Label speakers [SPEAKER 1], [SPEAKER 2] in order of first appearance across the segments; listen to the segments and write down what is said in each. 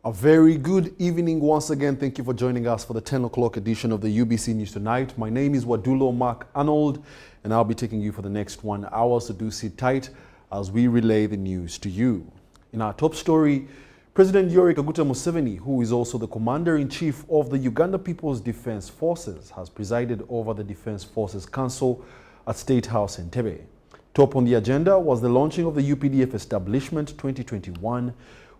[SPEAKER 1] A very good evening once again. Thank you for joining us for the 10 o'clock edition of the UBC News Tonight. My name is Wadulo Mark Arnold, and I'll be taking you for the next 1 hour, so do sit tight as we relay the news to you. In our top story, President Yoweri Kaguta Museveni, who is also the Commander-in-Chief of the Uganda People's Defense Forces, has presided over the Defense Forces Council at State House Entebbe. Top on the agenda was the launching of the UPDF Establishment 2021,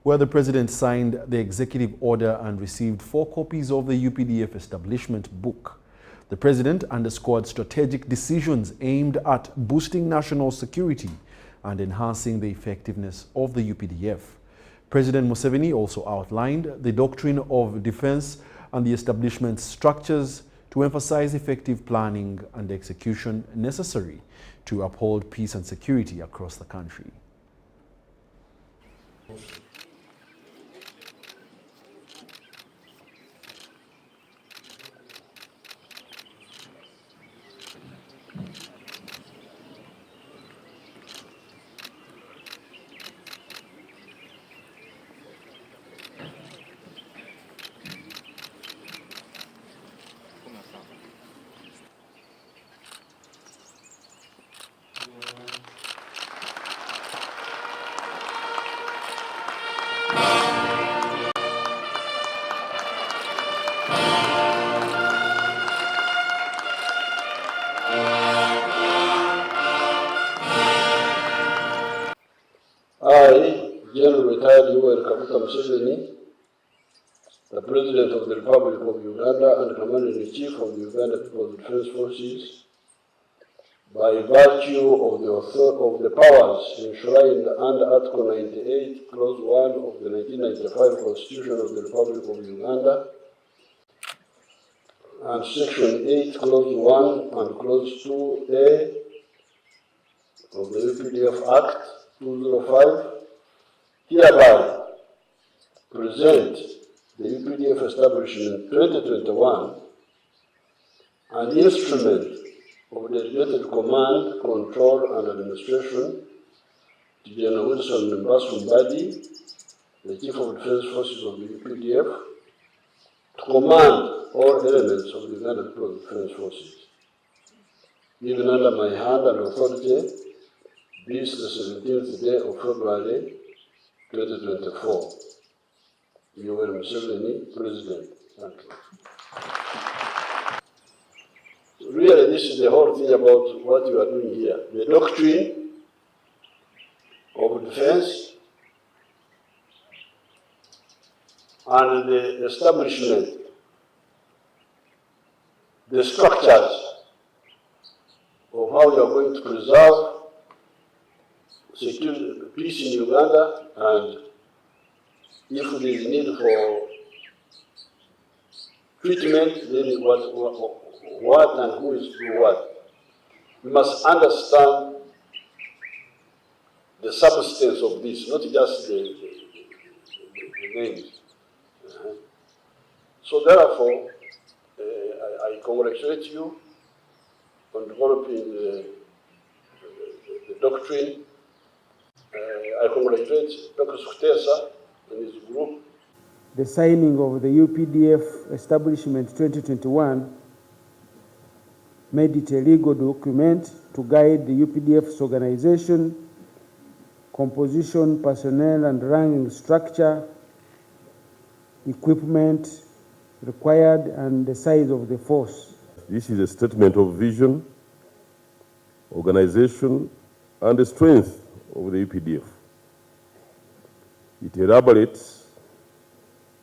[SPEAKER 1] where the President signed the executive order and received 4 copies of the UPDF Establishment book. The President underscored strategic decisions aimed at boosting national security and enhancing the effectiveness of the UPDF. President Museveni also outlined the doctrine of defense and the establishment's structures to emphasize effective planning and execution necessary to uphold peace and security across the country.
[SPEAKER 2] General Retired Yoweri Kaguta Museveni, the President of the Republic of Uganda and Commander-in-Chief of the Uganda People's Defense Forces, by virtue of the powers enshrined under Article 98, Clause 1 of the 1995 Constitution of the Republic of Uganda, and Section 8, Clause 1 and Clause 2A of the UPDF Act 205, hereby present the UPDF Establishment 2021 an instrument of delegated command, control, and administration to General Wilson Mbadi, the Chief of Defense Forces of the UPDF, to command all elements of the Uganda People's Defense Forces. Given under my hand and authority, this the 17th day of February 2024. Yoweri Museveni, President. Thank you. Really, this is the whole thing about what you are doing here. The doctrine of defense and the establishment, the structures of how you are going to preserve security, peace in Uganda, and if there is need for treatment, then what and who is doing what. We must understand the substance of this, not just the names. So therefore, I congratulate you on developing the doctrine. I congratulate Dr. Sukutesa and his group.
[SPEAKER 3] The signing of the UPDF Establishment 2021 made it a legal document to guide the UPDF's organization, composition, personnel and ranking structure, equipment required, and the size of the force.
[SPEAKER 4] This is a statement of vision, organization, and the strength of the UPDF. It elaborates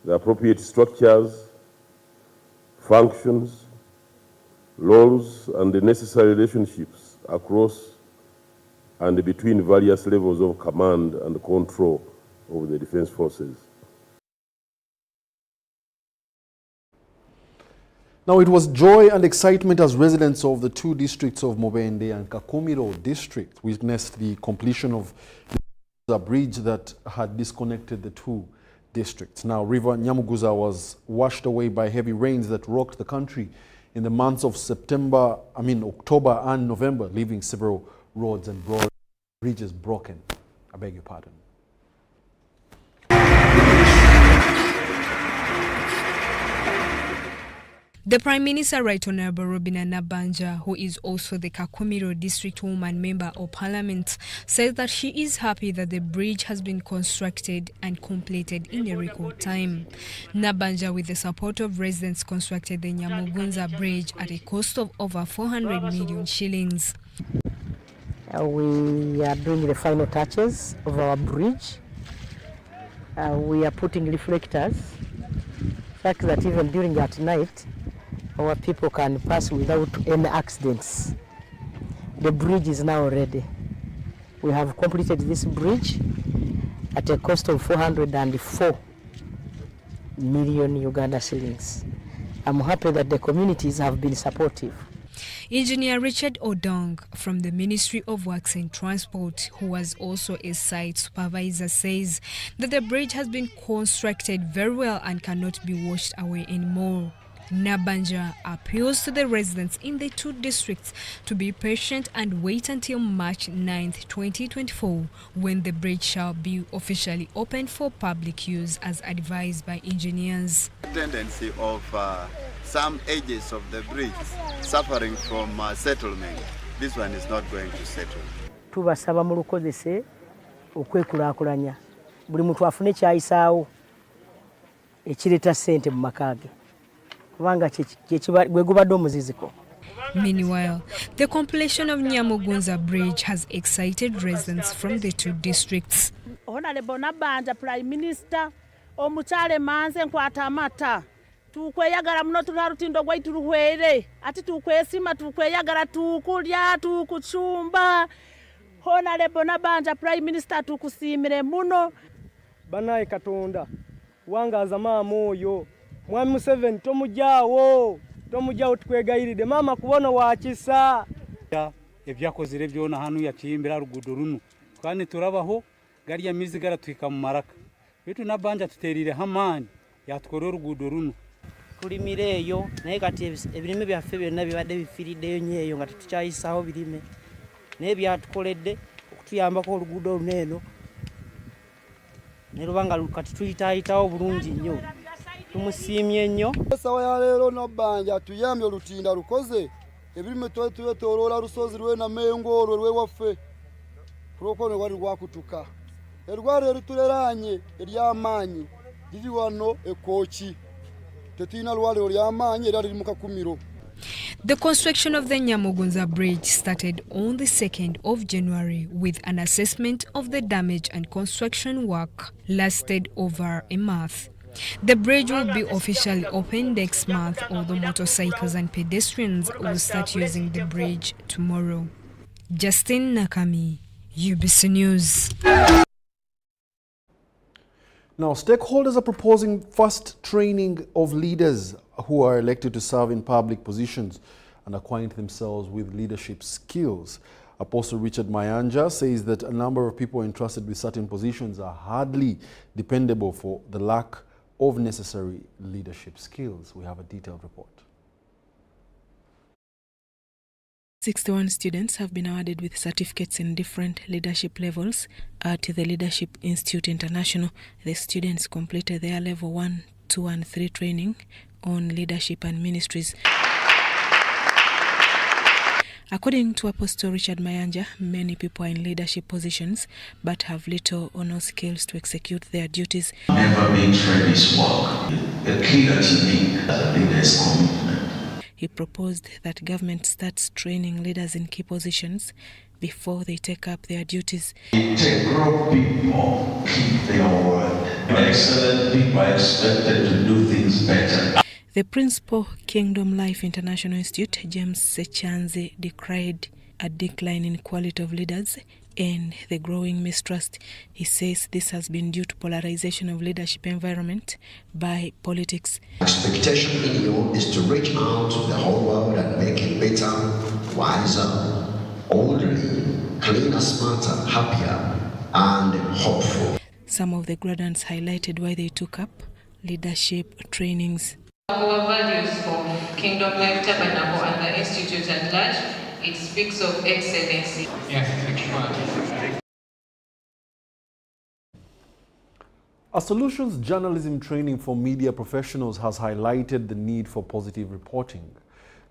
[SPEAKER 4] the appropriate structures, functions, roles, and the necessary relationships across and between various levels of command and control of the defense forces.
[SPEAKER 1] Now, it was joy and excitement as residents of the 2 districts of Mubende and Kakumiro district witnessed the completion of the bridge that had disconnected the 2 districts. Now, River Nyamuguza was washed away by heavy rains that rocked the country in the months of October and November, leaving several roads and bridges broken. I beg your pardon.
[SPEAKER 5] The Prime Minister, Right Honorable Robina Nabanja, who is also the Kakumiro District Woman Member of Parliament, said that she is happy that the bridge has been constructed and completed in a record time. Nabanja, with the support of residents, constructed the Nyamugunza Bridge at a cost of over 400 million shillings.
[SPEAKER 6] We are doing the final touches of our bridge. We are putting reflectors, such that even during at night, our people can pass without any accidents. The bridge is now ready. We have completed this bridge at a cost of 404 million Uganda shillings. I'm happy that the communities have been supportive.
[SPEAKER 5] Engineer Richard Odong from the Ministry of Works and Transport, who was also a site supervisor, says that the bridge has been constructed very well and cannot be washed away anymore. Nabanja appeals to the residents in the two districts to be patient and wait until March 9th, 2024, when the bridge shall be officially opened for public use as advised by engineers.
[SPEAKER 7] Tendency of some edges of the bridge suffering from settlement. This one is not going to settle.
[SPEAKER 6] Tubasaba mu lukozese okwekulaakulanya buli muntu afune kyayisaawo ekireta ssente mu makage kubanga gwe gubadde omuziziko.
[SPEAKER 5] Meanwhile, the completion of Nyamugunza Bridge has excited residents from the two districts.
[SPEAKER 8] Honorable Nabanja, Prime Minister, omukyale manze nkwata amata. Tukweyagala muno tuna rutindo gwaitu ruhwere. Ati tukwesima tukweyagala tukulya tukuchumba. Honorable Nabanja, Prime Minister, tukusimire muno.
[SPEAKER 3] Banaye Katonda, wangaza mama oyo. Mwami Museveni tomujjawo tukwegayiride mama kubona wakisa.
[SPEAKER 9] Ebyakozere byona hanu yakiyimbira rugudo runo kandi turabaho gari ya mizi garatwika mu maraka bitu Nabanja tuterire hamani yatukorera rugudo runo
[SPEAKER 6] Tulimireyo naye kati ebirime byaffe byonna bibadde bifiriddeyo nyeyo nga tutukyayisaho birime naye byatukoledde okutuyambako oluguudo luneeno ne lubanga kati tuyitaayitawo bulungi nnyo. Tumusiimye nnyo.
[SPEAKER 2] Sawa ya leero Nabanja tuyambye olutinda lukoze ebirime twetoloola lusozi lwe na mengo olwo lwe waffe tulokone wali rwakutuka erware erituleranye ery'amaanyi liri wano ekooki tetuyina lwale ly'amaanyi era liri mu Kakumiro.
[SPEAKER 5] The construction of the Nyamugunza Bridge started on the 2nd of January with an assessment of the damage, and construction work lasted over a month. The bridge will be officially opened next month, although motorcycles and pedestrians will start using the bridge tomorrow. Justin Nakami, UBC News.
[SPEAKER 1] Now, stakeholders are proposing fast training of leaders who are elected to serve in public positions and acquaint themselves with leadership skills. Apostle Richard Mayanja says that a number of people entrusted with certain positions are hardly dependable for the lack of necessary leadership skills. We have a detailed report.
[SPEAKER 10] 61 students have been awarded with certificates in different leadership levels at the Leadership Institute International. The students completed their level 1, 2 and 3 training on leadership and ministries. According to Apostle Richard Mayanja, many people are in leadership positions but have little or no skills to execute their duties.
[SPEAKER 11] Never been trained is work. The key that you need as a leader is commitment.
[SPEAKER 10] He proposed that government starts training leaders in key positions before they take up their duties.
[SPEAKER 11] Integral people keep their word. Excellent people are expected to do things better.
[SPEAKER 10] The principal, Kingdom Life International Institute, James Sechanze, decried a decline in quality of leaders and the growing mistrust. He says this has been due to polarization of leadership environment by politics.
[SPEAKER 12] Expectation in you is to reach out to the whole world and make it better, wiser, orderly, cleaner, smarter, happier, and hopeful.
[SPEAKER 10] Some of the graduates highlighted why they took up leadership trainings.
[SPEAKER 13] Our values of Kingdom Life Tabernacle and the Institute at large, it speaks of excellency.
[SPEAKER 1] A solutions journalism training for media professionals has highlighted the need for positive reporting.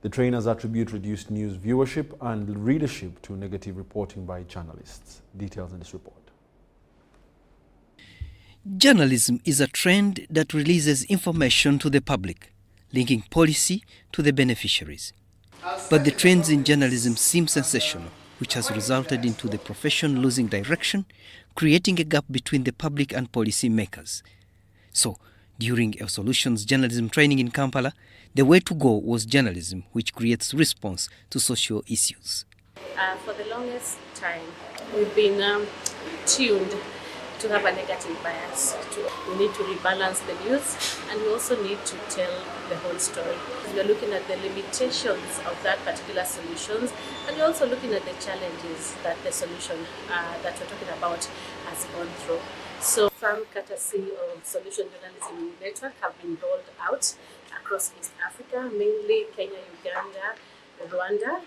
[SPEAKER 1] The trainers attribute reduced news viewership and readership to negative reporting by journalists. Details in this report.
[SPEAKER 14] Journalism is a trend that releases information to the public, linking policy to the beneficiaries. But the trends in journalism seem sensational, which has resulted into the profession losing direction, creating a gap between the public and policy makers. So, during a solutions journalism training in Kampala, the way to go was journalism, which creates response to social issues.
[SPEAKER 15] For the longest time, we've been tuned to have a negative bias. We need to rebalance the news, and we also need to tell the whole story. We are looking at the limitations of that particular solutions, and we're also looking at the challenges that the solution that we're talking about has gone through. So some courtesy of Solution Journalism Network have been rolled out across East Africa, mainly Kenya, Uganda, Rwanda.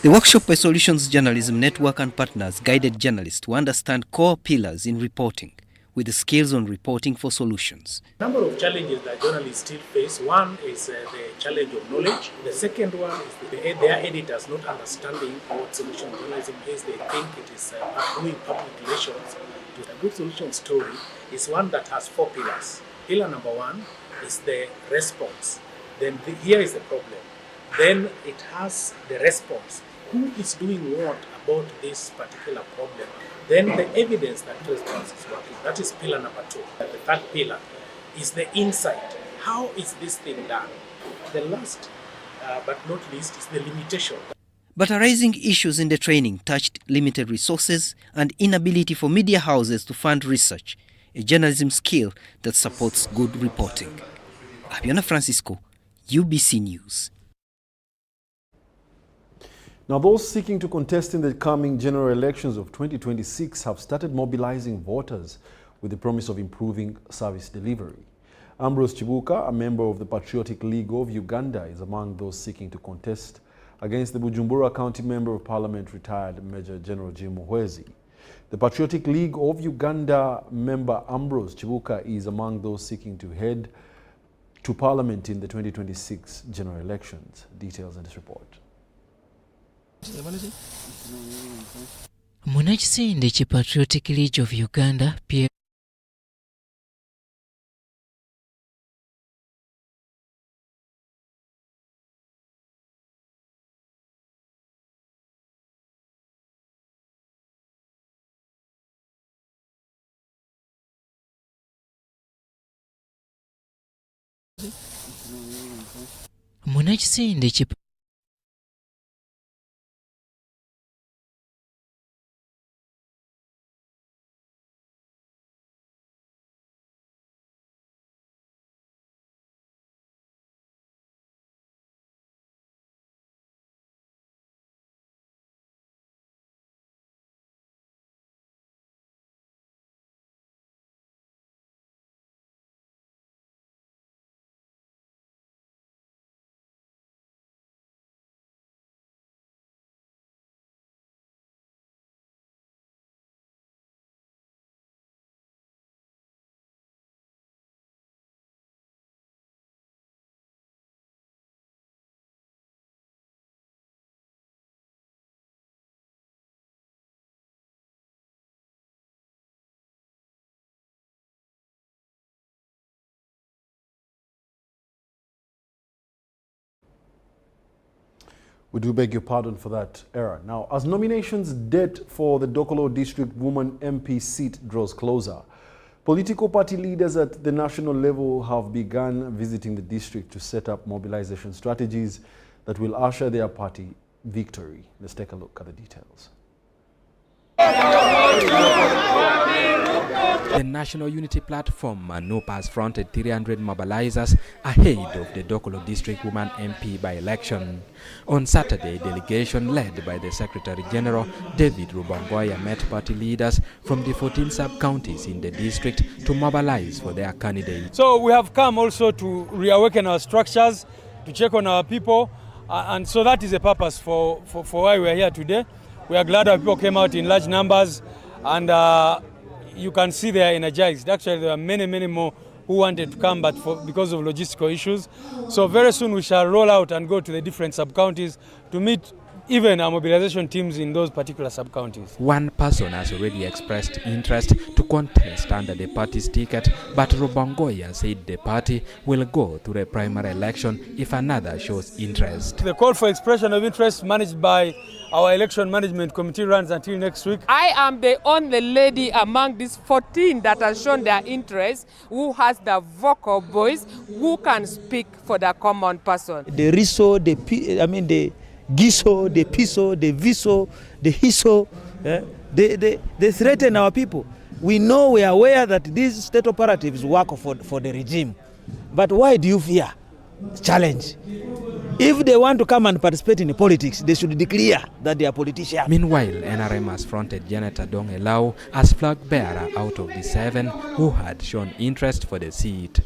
[SPEAKER 14] The workshop by Solutions Journalism Network and partners guided journalists to understand core pillars in reporting, with the skills on reporting for solutions.
[SPEAKER 16] A number of challenges that journalists still face. One is the challenge of knowledge. The second one is their editors not understanding what solution journalism is. They think it is doing public relations. A good solution story is one that has four pillars. Pillar number one is the response. Then here is the problem. Then it has the response. Who is doing what about this particular problem? Then the evidence that response is working. That is pillar number two. The third pillar is the insight. How is this thing done? The last but not least is the limitation.
[SPEAKER 14] But arising issues in the training touched limited resources and inability for media houses to fund research, a journalism skill that supports good reporting. Abiona Francisco, UBC News.
[SPEAKER 1] Now, those seeking to contest in the coming general elections of 2026 have started mobilizing voters with the promise of improving service delivery. Ambrose Chibuka, a member of the Patriotic League of Uganda, is among those seeking to contest against the Bujumbura County Member of Parliament, retired Major General Jim Muhwezi. The Patriotic League of Uganda member Ambrose Chibuka is among those seeking to head to Parliament in the 2026 general elections. Details in this report.
[SPEAKER 17] Munakisinde ki Patriotic League of Uganda pia Munakisinde ki
[SPEAKER 1] We do beg your pardon for that error. Now, as nominations date for the Doko District Woman MP seat draws closer, political party leaders at the national level have begun visiting the district to set up mobilization strategies that will usher their party victory. Let's take a look at the details.
[SPEAKER 18] The National Unity Platform, NUP, has fronted 300 mobilizers ahead of the Doko District Woman MP by-election. On Saturday, a delegation led by the Secretary General, David Rubongoya, met party leaders from the 14 sub-counties in the district to mobilize for their candidate.
[SPEAKER 19] So we have come also to reawaken our structures, to check on our people, and so that is the purpose for why we are here today. We are glad that people came out in large numbers, and you can see they are energized. Actually, there are many more who wanted to come, but because of logistical issues. So very soon we shall roll out and go to the different sub-counties to meet even our mobilization teams in those particular sub-counties.
[SPEAKER 18] One person has already expressed interest to contest under the party's ticket, but Rubongoya said the party will go to the primary election if another shows interest.
[SPEAKER 19] The call for expression of interest managed by our election management committee runs until next week.
[SPEAKER 20] I am the only lady among these 14 that has shown their interest, who has the vocal voice, who can speak for the common person.
[SPEAKER 21] The RISO, the GISO, the PISO, the VISO, the HISO, they threaten our people. We know, we are aware that these state operatives work for the regime. But why do you fear challenge? If they want to come and participate in politics, they should declare that they are politicians.
[SPEAKER 18] Meanwhile, NRM has fronted Janet Adong Elau as flag bearer out of the 7 who had shown interest for the seat.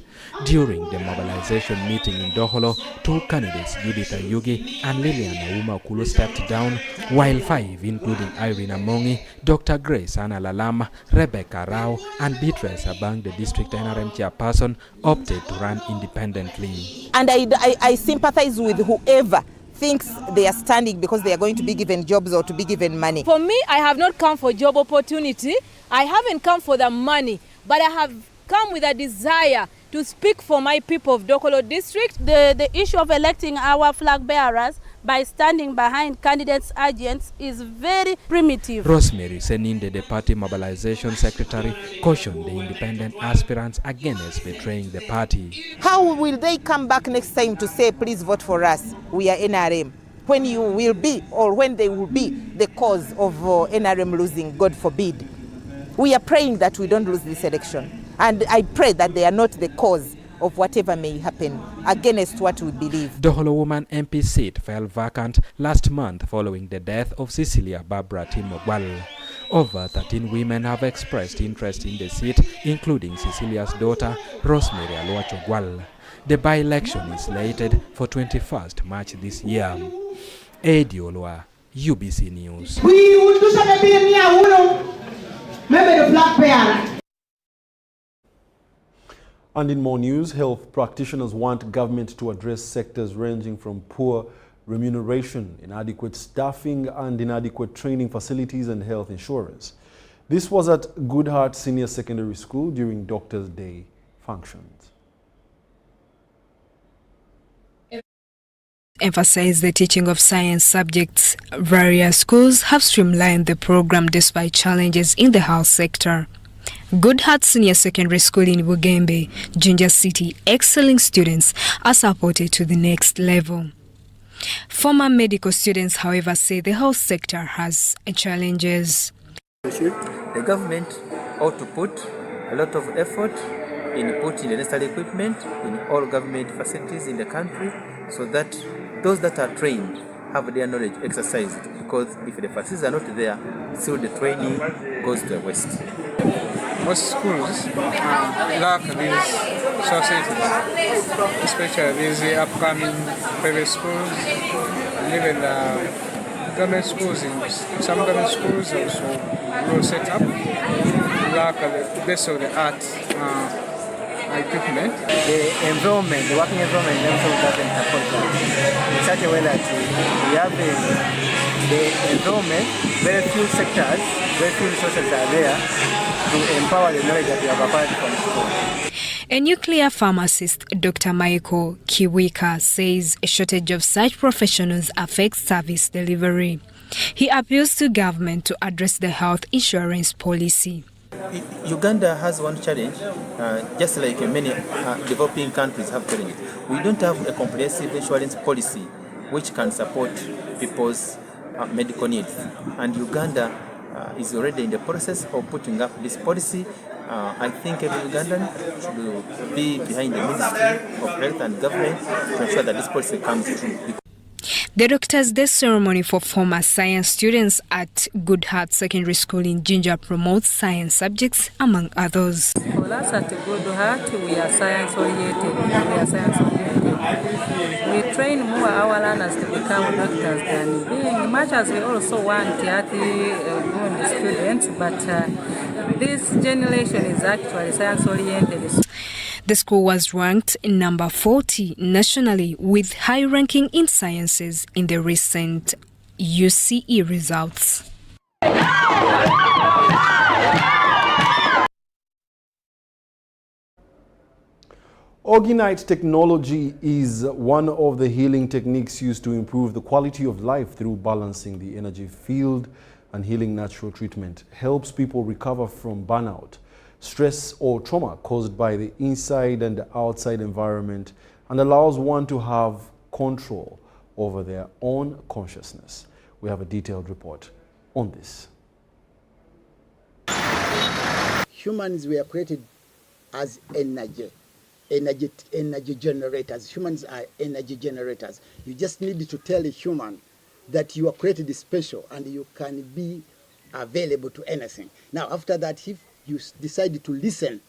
[SPEAKER 18] During the mobilization meeting in Doholo, 2 candidates, Judith Ayugi and Lilian Auma Kulu, stepped down, while 5, including Irene Amongi, Dr. Grace Anna Lalama, Rebecca Rao, and Beatrice Abang, the district NRM chairperson, opted to run independently.
[SPEAKER 22] And I sympathize with whoever thinks they are standing because they are going to be given jobs or to be given money.
[SPEAKER 23] For me, I have not come for job opportunity. I haven't come for the money, but I have come with a desire to speak for my people of Dokolo district.
[SPEAKER 8] The issue of electing our flag bearers by standing behind candidates' agents is very primitive.
[SPEAKER 18] Rosemary Seninde, the party mobilization secretary, cautioned the independent aspirants against betraying the party.
[SPEAKER 22] How will they come back next time to say, please vote for us, we are NRM, when you will be, or when they will be, the cause of NRM losing, God forbid? We are praying that we don't lose this election. And I pray that they are not the cause of whatever may happen against what we believe.
[SPEAKER 18] Doholo woman MP seat fell vacant last month following the death of Cecilia Barbara Timogwal. Over 13 women have expressed interest in the seat, including Cecilia's daughter, Rosemary Aluachogwal. The by-election is slated for 21st March this year. Eddie Olwa, UBC News.
[SPEAKER 1] And in more news, health practitioners want government to address sectors ranging from poor remuneration, inadequate staffing, and inadequate training facilities and health insurance. This was at Goodhart Senior Secondary School during Doctors' Day functions.
[SPEAKER 5] Emphasize the teaching of science subjects. Various schools have streamlined the program despite challenges in the health sector. Goodhart Senior Secondary School in Bugembe, Jinja City, excelling students are supported to the next level. Former medical students, however, say the health sector has challenges.
[SPEAKER 24] The government ought to put a lot of effort in putting the necessary equipment in all government facilities in the country so that those that are trained have their knowledge exercised, because if the facilities are not there, still the training goes to waste.
[SPEAKER 25] Most schools lack these facilities, especially these upcoming private schools, and even government schools. In some government schools also will set up lack the best of the art equipment.
[SPEAKER 24] The environment, the working environment, doesn't support that in such a way that we have the environment, very few sectors, very few resources are there to empower the knowledge that we have acquired from school.
[SPEAKER 5] A nuclear pharmacist, Dr. Michael Kiwika, says a shortage of such professionals affects service delivery. He appeals to government to address the health insurance policy.
[SPEAKER 24] Uganda has one challenge, just like many developing countries have challenges. We don't have a comprehensive insurance policy which can support people's medical needs. And Uganda is already in the process of putting up this policy. I think every Ugandan should be behind the Ministry of Health and Government to ensure that this policy comes through.
[SPEAKER 5] The Doctors' Day ceremony for former science students at Goodhart Secondary School in Jinja promotes science subjects, among others.
[SPEAKER 26] For us at Goodhart, we are science-oriented. We
[SPEAKER 3] train more our learners to become doctors than being, much as we also want the students, but this generation is actually science-oriented.
[SPEAKER 5] The school was ranked number 40 nationally with high ranking in sciences in the recent UCE results.
[SPEAKER 1] Orgonite technology is one of the healing techniques used to improve the quality of life through balancing the energy field, and healing natural treatment helps people recover from burnout, stress or trauma caused by the inside and outside environment, and allows one to have control over their own consciousness. We have a detailed report on this.
[SPEAKER 4] Humans were created as energy generators. Humans are energy generators. You just need to tell a human that you are created special and you can be available to anything. Now, after that, if you decide to listen,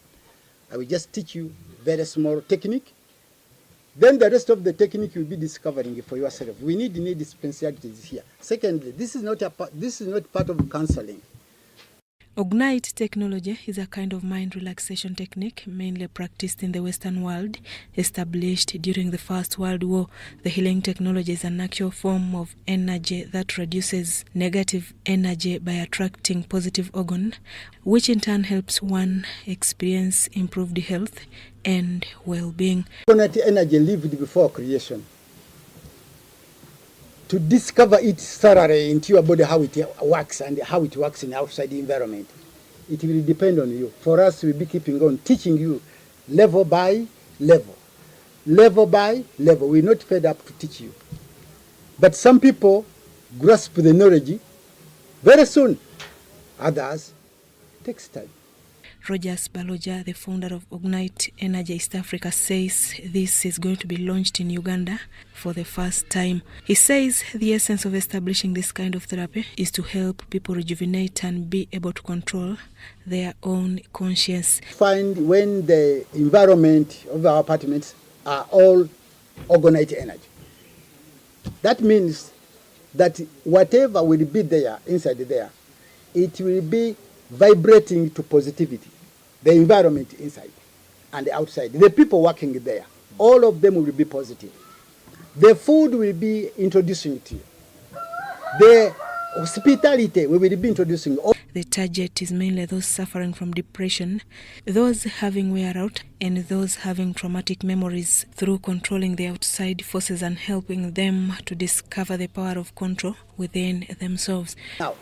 [SPEAKER 4] I will just teach you very small technique. Then the rest of the technique you'll be discovering for yourself. We need specialties here. Secondly, this is not part of counseling.
[SPEAKER 10] Orgonite technology is a kind of mind relaxation technique mainly practiced in the Western world. Established during the First World War, the healing technology is an actual form of energy that reduces negative energy by attracting positive organ, which in turn helps one experience improved health and well-being.
[SPEAKER 4] Orgonite energy lived before creation. To discover it thoroughly into your body, how it works and how it works in the outside environment. It will depend on you. For us, we'll be keeping on teaching you level by level. Level by level. We're not fed up to teach you. But some people grasp the knowledge very soon. Others takes time.
[SPEAKER 10] Rogers Baloja, the founder of Orgonite Energy East Africa, says this is going to be launched in Uganda for the first time. He says the essence of establishing this kind of therapy is to help people rejuvenate and be able to control their own conscience.
[SPEAKER 4] Find when the environment of our apartments are all Orgonite energy. That means that whatever will be there, inside there, it will be vibrating to positivity. The environment inside and outside. The people working there, all of them will be positive. The food will be introducing to you. The hospitality we will be introducing.
[SPEAKER 10] The target is mainly those suffering from depression, those having wear out, and those having traumatic memories, through controlling the outside forces and helping them to discover the power of control within themselves.
[SPEAKER 4] Now,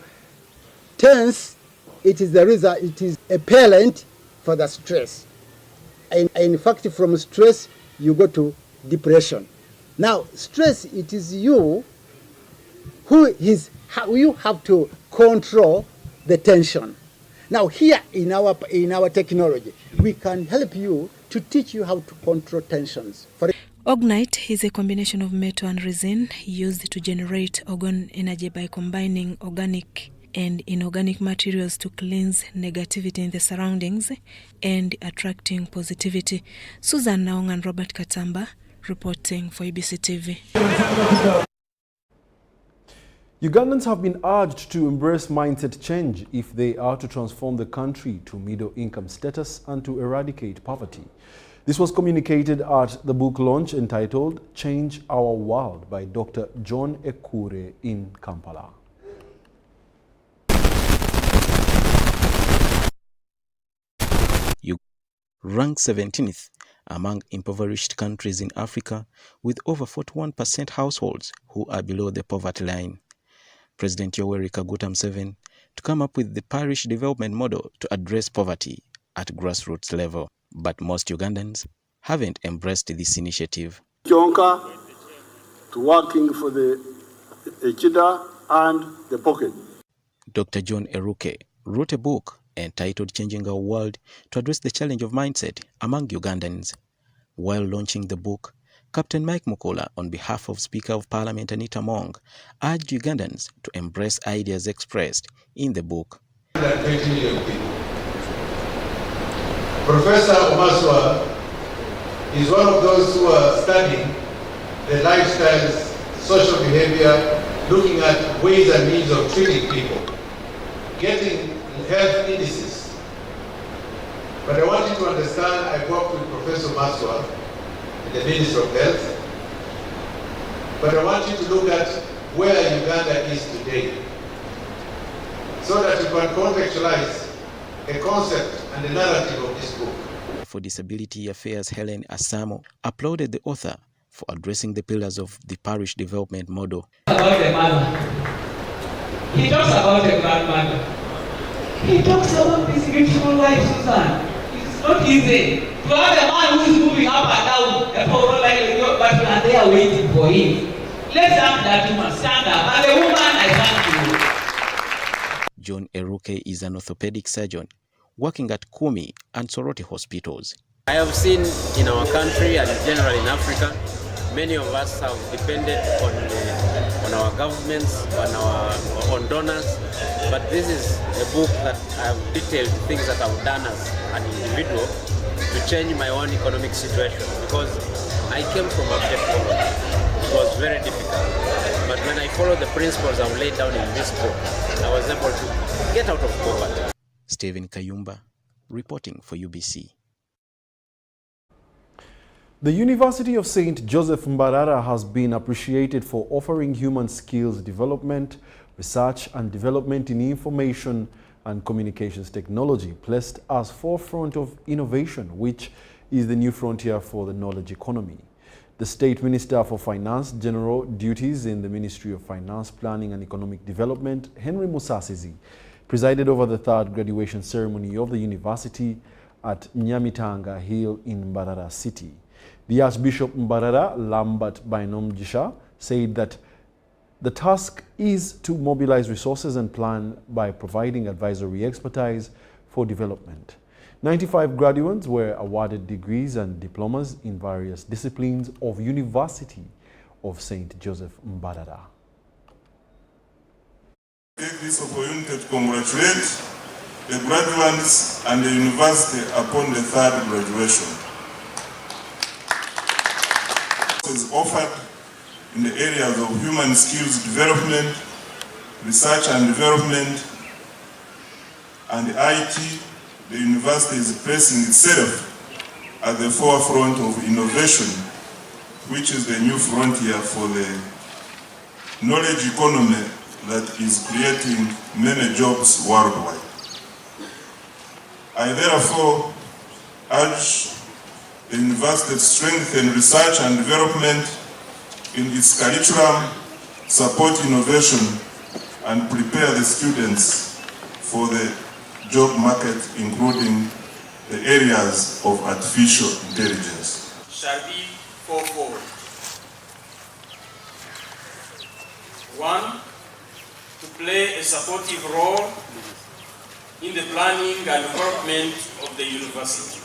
[SPEAKER 4] tense, it is the result, it is a parent for the stress. And in fact, from stress, you go to depression. Now, stress, it is you you have to control the tension. Now, here in our technology, we can help you to teach you how to control tensions.
[SPEAKER 10] Orgonite is a combination of metal and resin used to generate organ energy by combining organic and inorganic materials to cleanse negativity in the surroundings and attracting positivity. Susan Naong and Robert Katamba reporting for UBC TV.
[SPEAKER 1] Ugandans have been urged to embrace mindset change if they are to transform the country to middle income status and to eradicate poverty. This was communicated at the book launch entitled Change Our World by Dr. John Ekure in Kampala.
[SPEAKER 6] Ranked 17th among impoverished countries in Africa, with over 41% households who are below the poverty line. President Yoweri Kaguta Museveni to come up with the parish development model to address poverty at grassroots level. But most Ugandans haven't embraced this initiative.
[SPEAKER 2] Kyonka to working for the Echida and the pocket.
[SPEAKER 6] Dr. John Eruke wrote a book entitled Changing Our World to address the challenge of mindset among Ugandans. While launching the book, Captain Mike Mukola, on behalf of Speaker of Parliament Anita Mong, urged Ugandans to embrace ideas expressed in the book.
[SPEAKER 7] Professor Omaswa is one of those who are studying the lifestyles, social behavior, looking at ways and means of treating people, getting health indices. But I want you to understand, I worked with Professor Maswa, the Minister of Health, but I want you to look at where Uganda is today, so that you can contextualize a concept and the narrative of this book.
[SPEAKER 6] For Disability Affairs, Helen Asamo applauded the author for addressing the pillars of the parish development model.
[SPEAKER 9] About the mother, he talks about the grandmother, he talks about this beautiful life, Susan. It's not easy to have a man who is moving up and down, but you are there waiting for him. Let's have that woman stand up. And the woman, I thank you.
[SPEAKER 6] John Eruke is an orthopedic surgeon working at Kumi and Soroti hospitals.
[SPEAKER 11] I have seen in our country and generally in Africa, many of us have depended on our governments, on donors, but this is a book that I have detailed things that I've done as an individual to change my own economic situation, because I came from abject poverty. It was very difficult, but when I followed the principles I've laid down in this book, I was able to get out of poverty.
[SPEAKER 6] Stephen Kayumba, reporting for UBC.
[SPEAKER 1] The University of St. Joseph Mbarara has been appreciated for offering human skills development, research and development in information and communications technology, placed as forefront of innovation, which is the new frontier for the knowledge economy. The State Minister for Finance General Duties in the Ministry of Finance, Planning and Economic Development, Henry Musasizi, presided over the third graduation ceremony of the university at Nyamitanga Hill in Mbarara City. The Archbishop Mbarara, Lambert Bainomjisha, said that the task is to mobilize resources and plan by providing advisory expertise for development. 95 graduates were awarded degrees and diplomas in various disciplines of University of St. Joseph Mbarara.
[SPEAKER 12] Take this opportunity to congratulate the graduates and the university upon the third graduation. It is offered in the areas of human skills development, research and development, and IT. The university is placing itself at the forefront of innovation, which is the new frontier for the knowledge economy that is creating many jobs worldwide. I therefore urge the university to strengthen research and development in its curriculum, support innovation, and prepare the students for the job market, including the areas of artificial intelligence.
[SPEAKER 13] Shall be fourfold. 1. To play a supportive role in the planning and development of the university.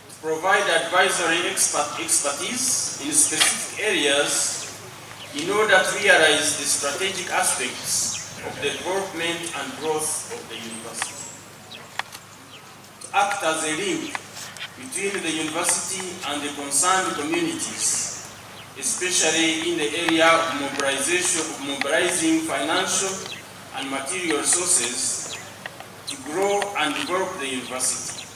[SPEAKER 13] To provide advisory expertise in specific areas in order to realize the strategic aspects of the development and growth of the university. To act as a link between the university and the concerned communities, especially in the area of mobilizing financial and material resources to grow and develop the university.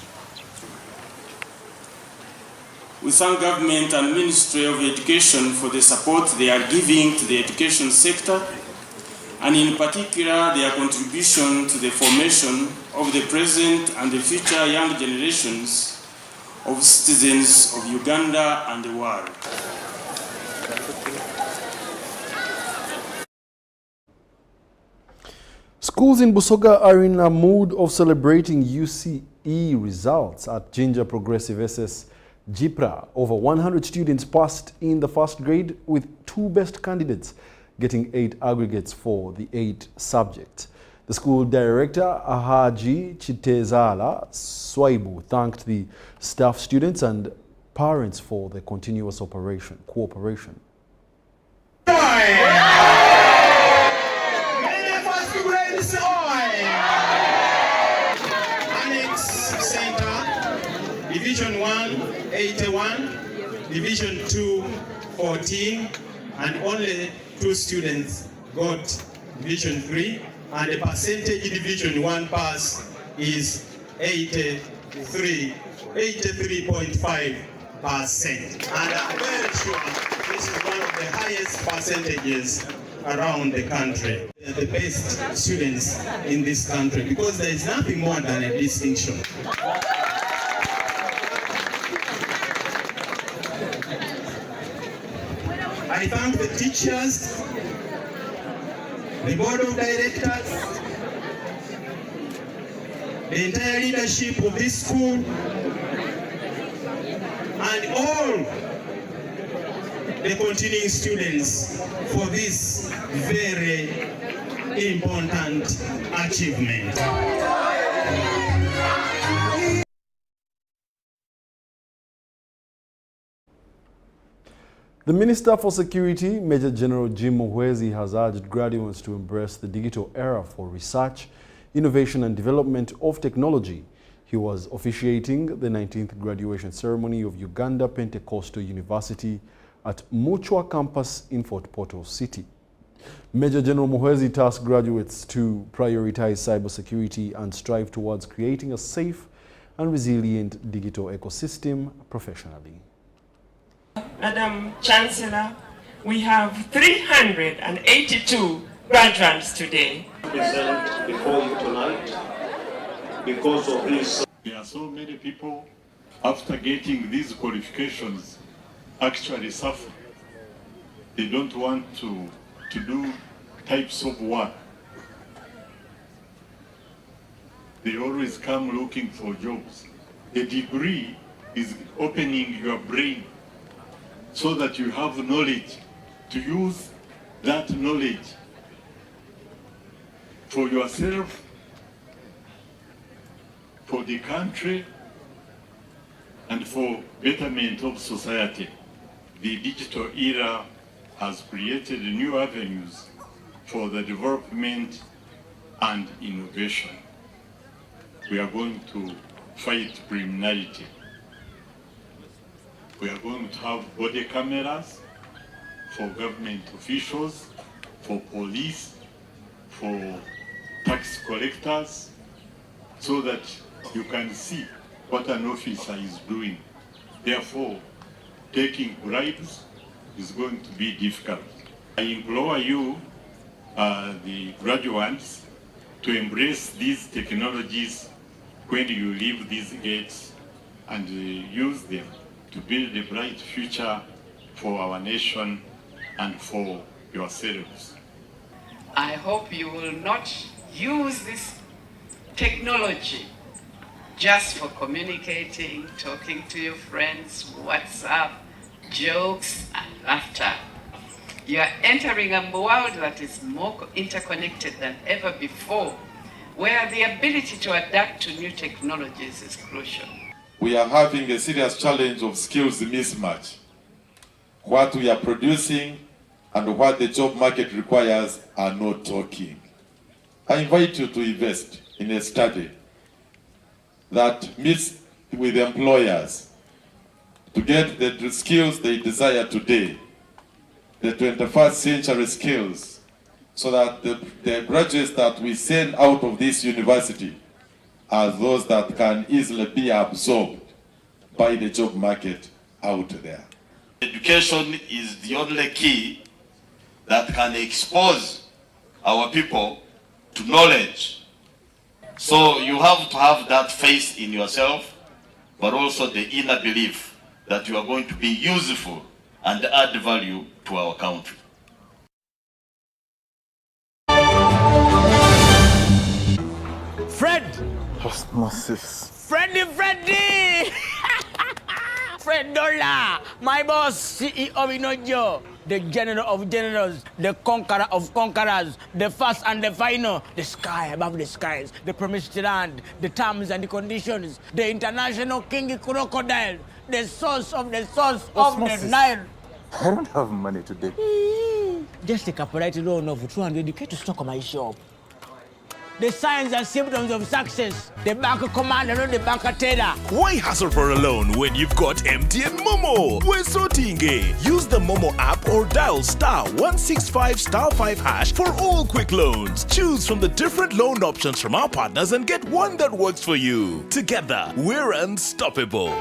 [SPEAKER 13] We thank Government and Ministry of Education for the support they are giving to the education sector, and in particular their contribution to the formation of the present and the future young generations of citizens of Uganda and the world.
[SPEAKER 1] Schools in Busoga are in a mood of celebrating UCE results at Jinja Progressive SS Jipra. Over 100 students passed in the first grade, with 2 best candidates getting 8 aggregates for the 8 subjects. The school director, Ahaji Chitezala Swaibu, thanked the staff, students and parents for the continuous cooperation.
[SPEAKER 26] Annex Center, Division 1, 81,
[SPEAKER 14] Division 2, 14, and only 2 students got Division 3, and the percentage Division 1 pass is 83.5%. And I'm very sure this is one of the highest percentages around the country. They're the best students in this country because there is nothing more than a distinction. I thank the teachers, the board of directors, the entire leadership of this school, and all the continuing students for this very important achievement.
[SPEAKER 1] The Minister for Security, Major General Jim Muhwezi, has urged graduates to embrace the digital era for research, innovation and development of technology. He was officiating the 19th graduation ceremony of Uganda Pentecostal University at Muchwa campus in Fort Portal City. Major General Muhwezi tasked graduates to prioritize cybersecurity and strive towards creating a safe and resilient digital ecosystem professionally.
[SPEAKER 15] Madam Chancellor, we have 382 graduates today.
[SPEAKER 16] Present before you tonight because of this.
[SPEAKER 17] There are so many people after getting these qualifications actually suffer. They don't want to do types of work. They always come looking for jobs. A degree is opening your brain so that you have knowledge to use that knowledge for yourself, for the country, and for betterment of society. The digital era has created new avenues for the development and innovation. We are going to fight criminality. We are going to have body cameras for government officials, for police, for tax collectors, so that you can see what an officer is doing. Therefore, taking bribes is going to be difficult. I implore you, the graduates, to embrace these technologies when you leave these gates and use them to build a bright future for our nation and for yourselves.
[SPEAKER 19] I hope you will not use this technology just for communicating, talking to your friends, WhatsApp, jokes and laughter. You are entering a world that is more interconnected than ever before, where the ability to adapt to new technologies is crucial.
[SPEAKER 26] We are having a serious challenge of skills mismatch. What we are producing and what the job market requires are not talking. I invite you to invest in a study that meets with employers to get the skills they desire today, the 21st century skills, so that the graduates that we send out of this university are those that can easily be absorbed by the job market out there.
[SPEAKER 27] Education is the only key that can expose our people to knowledge. So you have to have that faith in yourself, but also the inner belief that you are going to be useful and add value to our country.
[SPEAKER 28] Fred!
[SPEAKER 26] Osmosis.
[SPEAKER 28] Freddy! Fred Dollar, my boss, CEO Inojo, the general of generals, the conqueror of conquerors, the first and the final, the sky above the skies, the promised land, the terms and the conditions, the international king crocodile, the source of the Nile.
[SPEAKER 26] I don't have money today.
[SPEAKER 28] Just take a polite loan of 200K to stock my shop. the signs and symptoms of success. The bank commander, not the bank teller.
[SPEAKER 8] Why hustle for a loan when you've got MTN Momo? We're sorting. Use the Momo app or dial *165*5# for all quick loans. Choose from the different loan options from our partners and get one that works for you. Together, we're unstoppable.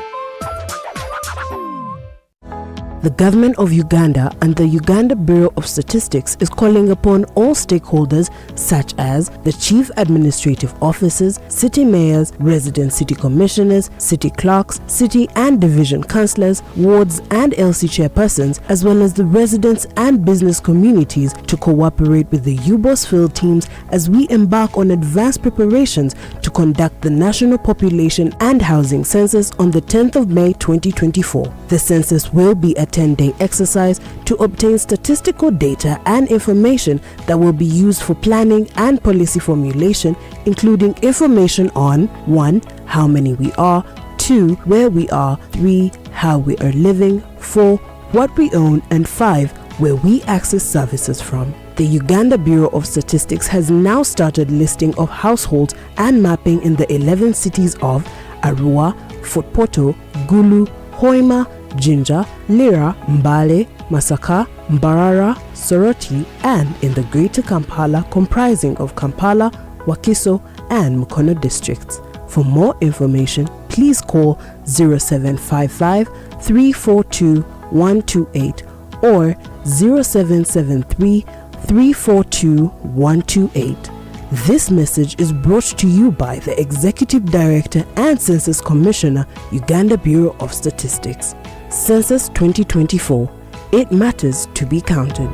[SPEAKER 18] The government of Uganda and the Uganda Bureau of Statistics is calling upon all stakeholders such as the chief administrative officers, city mayors, resident city commissioners, city clerks, city and division councillors, wards and LC chairpersons, as well as the residents and business communities to cooperate with the UBOS field teams as we embark on advanced preparations to conduct the National Population and Housing Census on the 10th of May 2024. The census will be a 10-day exercise to obtain statistical data and information that will be used for planning and policy formulation, including information on 1. How many we are, 2. Where we are, 3. How we are living, 4. What we own, and 5. Where we access services from. The Uganda Bureau of Statistics has now started listing of households and mapping in the 11 cities of Arua, Fort Portal, Gulu, Hoima, Jinja, Lira, Mbale, Masaka, Mbarara, Soroti, and in the Greater Kampala comprising of Kampala, Wakiso, and Mukono districts. For more information, please call 0755 342 128 or 0773 342 128. This message is brought to you by the Executive Director and Census Commissioner, Uganda Bureau of Statistics. Census 2024. It matters to be counted.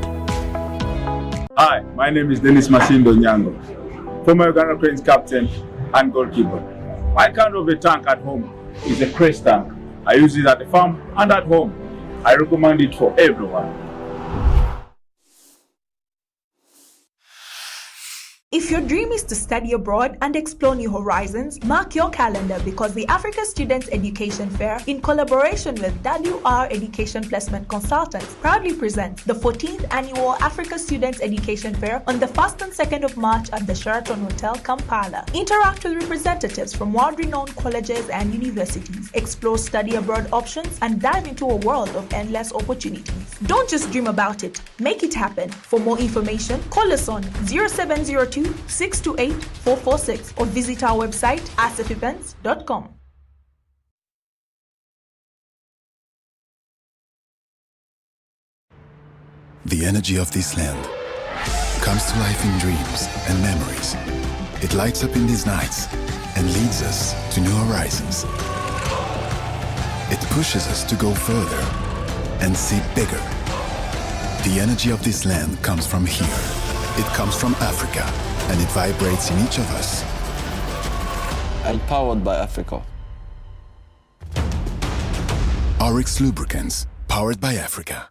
[SPEAKER 20] Hi, my name is Dennis Masindo Nyango, former Uganda Cranes captain and goalkeeper. My kind of a tank at home is a Crest tank. I use it at the farm and at home. I recommend it for everyone.
[SPEAKER 21] If your dream is to study abroad and explore new horizons, mark your calendar because the Africa Students Education Fair, in collaboration with WR Education Placement Consultants, proudly presents the 14th Annual Africa Students Education Fair on the 1st and 2nd of March at the Sheraton Hotel, Kampala. Interact with representatives from world-renowned colleges and universities, explore study abroad options, and dive into a world of endless opportunities. Don't just dream about it, make it happen. For more information, call us on 0702 628 446 or visit our website asfevents.com.
[SPEAKER 22] The energy of this land comes to life in dreams and memories. It lights up in these nights and leads us to new horizons. It pushes us to go further and see bigger. The energy of this land comes from here. It comes from Africa, and it vibrates in each of us.
[SPEAKER 23] Empowered by Africa.
[SPEAKER 22] Oryx Lubricants, powered by Africa.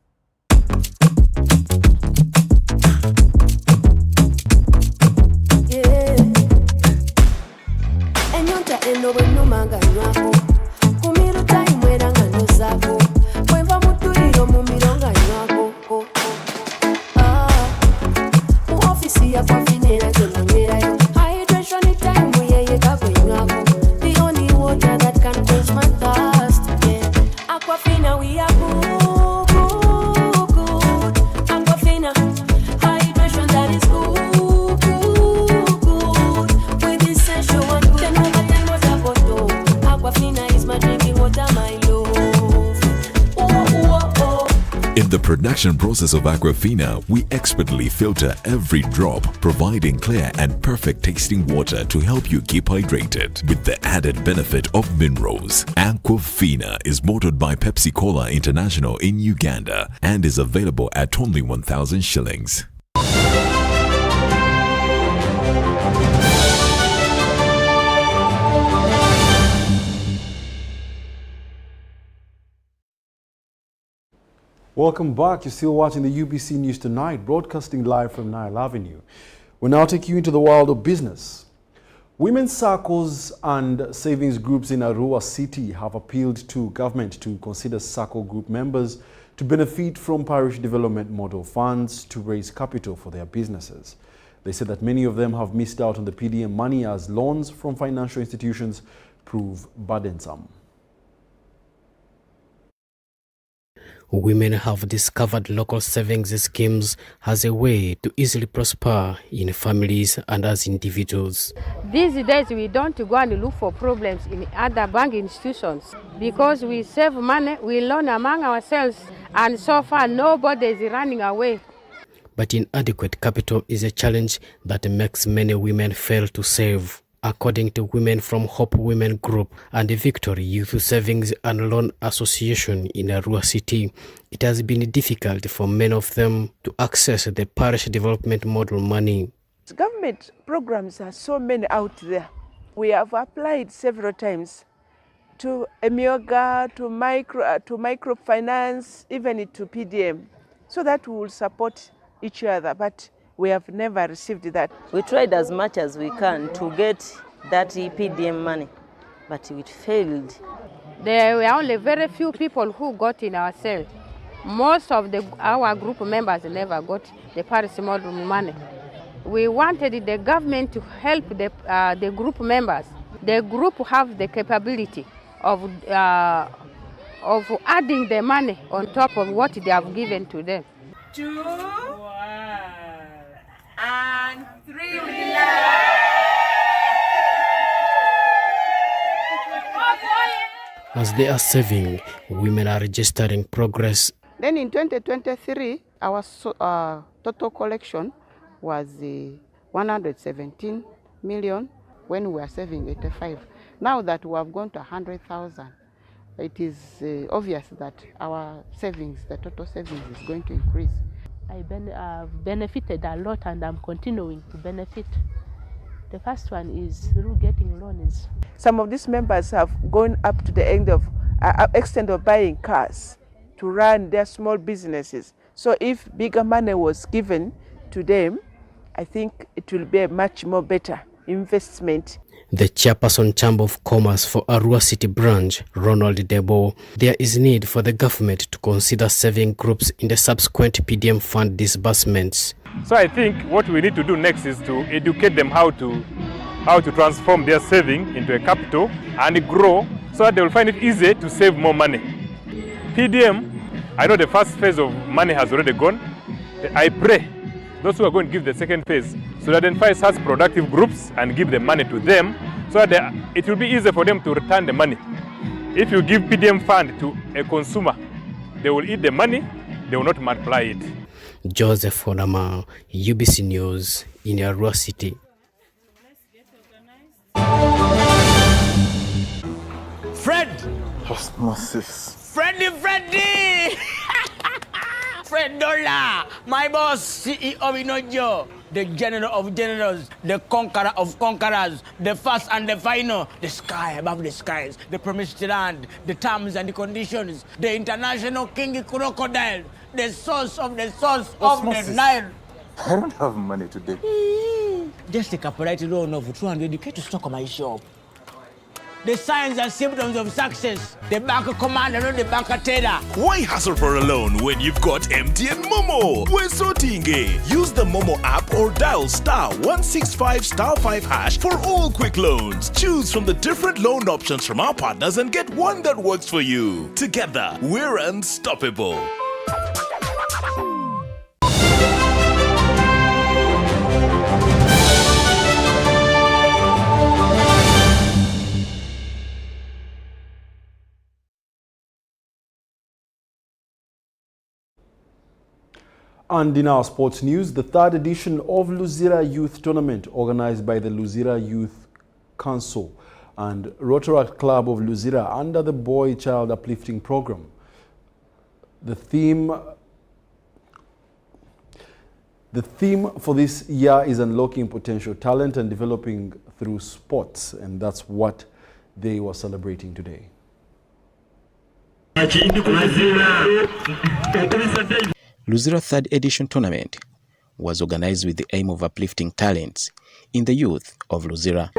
[SPEAKER 24] The only water that can quench my thirst. Yeah. Aquafina, we are good, good, good. Aquafina, hydration that is good, good, good. With essential and good. 10 over 10 water bottle. Aquafina is my drinking water, my love.
[SPEAKER 25] In the production process of Aquafina, we expertly filter every drop, providing clear and perfect tasting water to help you keep hydrated with the added benefit of minerals. Aquafina is bottled by Pepsi Cola International in Uganda and is available at only 1,000 shillings.
[SPEAKER 1] Welcome back. You're still watching the UBC News Tonight, broadcasting live from Nile Avenue. We'll now take you into the world of business. Women's circles and savings groups in Arua City have appealed to government to consider circle group members to benefit from parish development model funds to raise capital for their businesses. They said that many of them have missed out on the PDM money as loans from financial institutions prove burdensome.
[SPEAKER 2] Women have discovered local savings schemes as a way to easily prosper in families and as individuals.
[SPEAKER 3] These days we don't go and look for problems in other bank institutions because we save money, we loan among ourselves, and so far nobody is running away.
[SPEAKER 2] But inadequate capital is a challenge that makes many women fail to save. According to Women from Hope Women Group and the Victory Youth Savings and Loan Association in Arua City, it has been difficult for many of them to access the parish development model money.
[SPEAKER 4] Government programs are so many out there. We have applied several times to Emioga, to microfinance, even to PDM, so that we will support each other, but we have never received that.
[SPEAKER 5] We tried as much as we can to get that PDM money, but it failed.
[SPEAKER 3] There were only very few people who got in our cell. Most of our group members never got the parish model money. We wanted the government to help the group members. The group have the capability of adding the money on top of what they have given to them.
[SPEAKER 7] 2 and 3.
[SPEAKER 2] As they are saving, women are registering progress.
[SPEAKER 4] Then in 2023, our total collection was 117 million when we were saving 85. Now that we have gone to 100,000, it is obvious that our savings, the total savings, is going to increase.
[SPEAKER 9] I've benefited a lot and I'm continuing to benefit. The first one is through getting loans.
[SPEAKER 4] Some of these members have gone up to the extent of buying cars to run their small businesses. So if bigger money was given to them, I think it will be a much more better investment.
[SPEAKER 2] The chairperson Chamber of Commerce for Arua City branch, Ronald Debo, there is need for the government to consider saving groups in the subsequent PDM fund disbursements.
[SPEAKER 20] So I think what we need to do next is to educate them how to transform their saving into a capital and grow so that they will find it easy to save more money. PDM, I know the first phase of money has already gone. I pray those who are going to give the second phase should identify such productive groups and give the money to them so that it will be easy for them to return the money. If you give PDM fund to a consumer, they will eat the money, they will not multiply it.
[SPEAKER 2] Joseph Onama, UBC News in Arua City.
[SPEAKER 28] Fred!
[SPEAKER 10] Osmosis.
[SPEAKER 28] Freddy! Fred Dollar, my boss, CEO Inojo, the general of generals, the conqueror of conquerors, the first and the final, the sky above the skies, the promised land, the terms and the conditions, the international king crocodile, the source of the
[SPEAKER 10] Osmosis.
[SPEAKER 28] the Nile.
[SPEAKER 10] I don't have money today.
[SPEAKER 28] Just take a polite loan of 200k to stock on my shop. The signs and symptoms of success. The bank commander, not the bank teller.
[SPEAKER 8] Why hustle for a loan when you've got MTN Momo? We're so tingy. Use the Momo app or dial *165*5# for all quick loans. Choose from the different loan options from our partners and get one that works for you. Together, we're unstoppable.
[SPEAKER 1] And in our sports news, the third edition of Luzira Youth Tournament organized by the Luzira Youth Council and Rotaract Club of Luzira under the Boy Child Uplifting Program. The theme for this year is unlocking potential talent and developing through sports, and that's what they were celebrating today.
[SPEAKER 6] Luzira Third Edition Tournament was organized with the aim of uplifting talents in the youth of Luzira.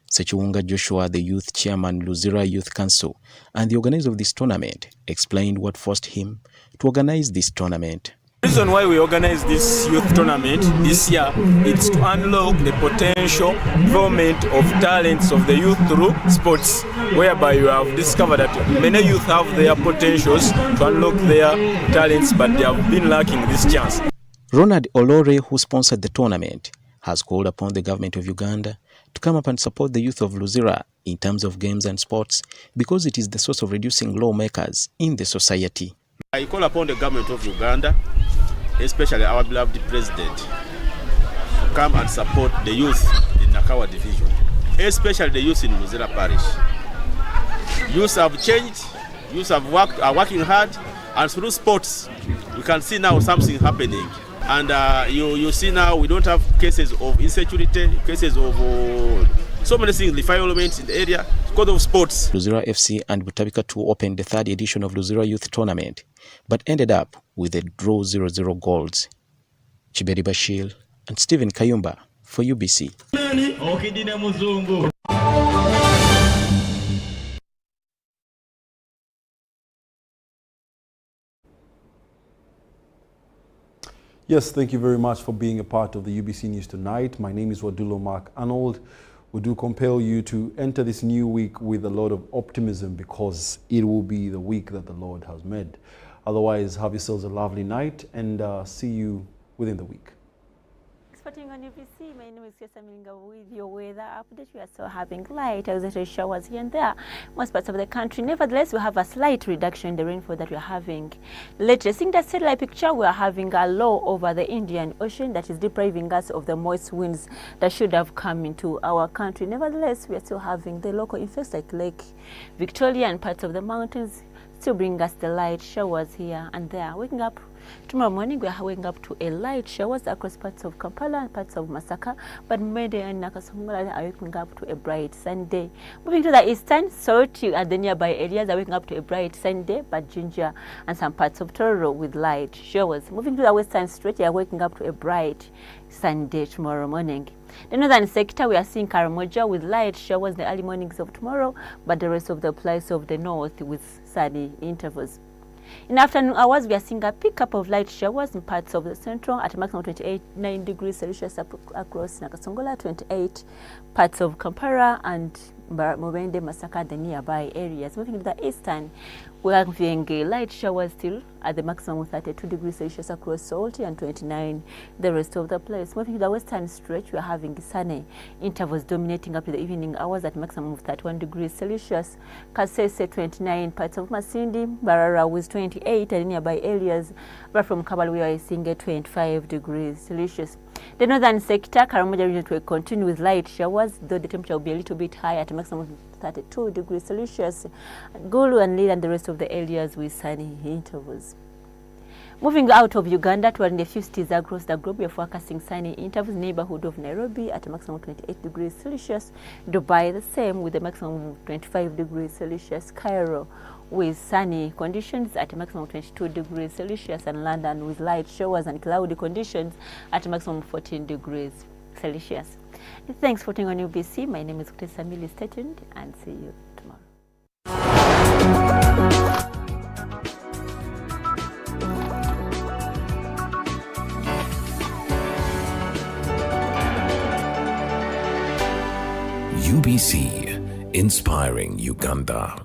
[SPEAKER 6] Sechiwunga Joshua, the youth chairman, Luzira Youth Council, and the organizer of this tournament, explained what forced him to organize this tournament.
[SPEAKER 11] The reason why we organize this youth tournament this year is to unlock the potential development of talents of the youth through sports, whereby you have discovered that many youth have their potentials to unlock their talents, but they have been lacking this chance.
[SPEAKER 6] Ronald Olore, who sponsored the tournament, has called upon the government of Uganda to come up and support the youth of Luzira in terms of games and sports, because it is the source of reducing lawmakers in the society.
[SPEAKER 12] I call upon the government of Uganda, especially our beloved president, to come and support the youth in Nakawa division, especially the youth in Luzira parish. Youth have changed, youth are working hard, and through sports, we can see now something happening. And you see now we don't have cases of insecurity, cases of so many things, defilement in the area because of sports.
[SPEAKER 6] Luzira FC and Butabika 2 opened the third edition of Luzira Youth Tournament, but ended up with a draw 0-0 goals. Chiberi Bashir and Stephen Kayumba for UBC.
[SPEAKER 1] Yes, thank you very much for being a part of the UBC News Tonight. My name is Wadulo Arnold. We do compel you to enter this new week with a lot of optimism, because it will be the week that the Lord has made. Otherwise, have yourselves a lovely night, and see you within the week.
[SPEAKER 13] Sporting on UBC, my name is Kesa Milinga with your weather update. We are still having light isolated showers here and there, most parts of the country. Nevertheless, we have a slight reduction in the rainfall that we are having. Latest in the satellite picture, we are having a low over the Indian Ocean that is depriving us of the moist winds that should have come into our country. Nevertheless, we are still having the local effects like Lake Victoria and parts of the mountains still bring us the light showers here and there. Waking up tomorrow morning, we are waking up to a light showers across parts of Kampala and parts of Masaka, but Mede and Nakasongola are waking up to a bright sunny day. Moving to the eastern, Soroti and the nearby areas are waking up to a bright sunny day, but Jinja and some parts of Tororo with light showers. Moving to the western stretch, they are waking up to a bright sunny day tomorrow morning. The northern sector, we are seeing Karamoja with light showers in the early mornings of tomorrow, but the rest of the place of the north with sunny intervals. In afternoon hours, we are seeing a pickup of light showers in parts of the central at a maximum 29 degrees Celsius across Nakasongola, 28 parts of Kampala and Mubende, Masaka, the nearby areas. Moving to the eastern, we are having light showers still at the maximum of 32 degrees Celsius across Salty and 29 the rest of the place. Moving to the western stretch, we are having sunny intervals dominating up to the evening hours at maximum of 31 degrees Celsius. Kasese 29 parts of Masindi, Barara with 28 and nearby areas, but from Kabal we are seeing at 25 degrees Celsius. The northern sector, Karamoja region will continue with light showers, though the temperature will be a little bit higher at a maximum of 32 degrees Celsius. Gulu and Lid and the rest of the areas with sunny intervals. Moving out of Uganda toward the few cities across the globe, we are forecasting sunny intervals. Neighborhood of Nairobi at a maximum of 28 degrees Celsius. Dubai the same with a maximum of 25 degrees Celsius. Cairo with sunny conditions at a maximum of 22 degrees Celsius. And London with light showers and cloudy conditions at a maximum of 14 degrees Celsius. Thanks for tuning on UBC. My name is Kutesa Mili. Stay tuned and see you tomorrow.
[SPEAKER 25] UBC, inspiring Uganda.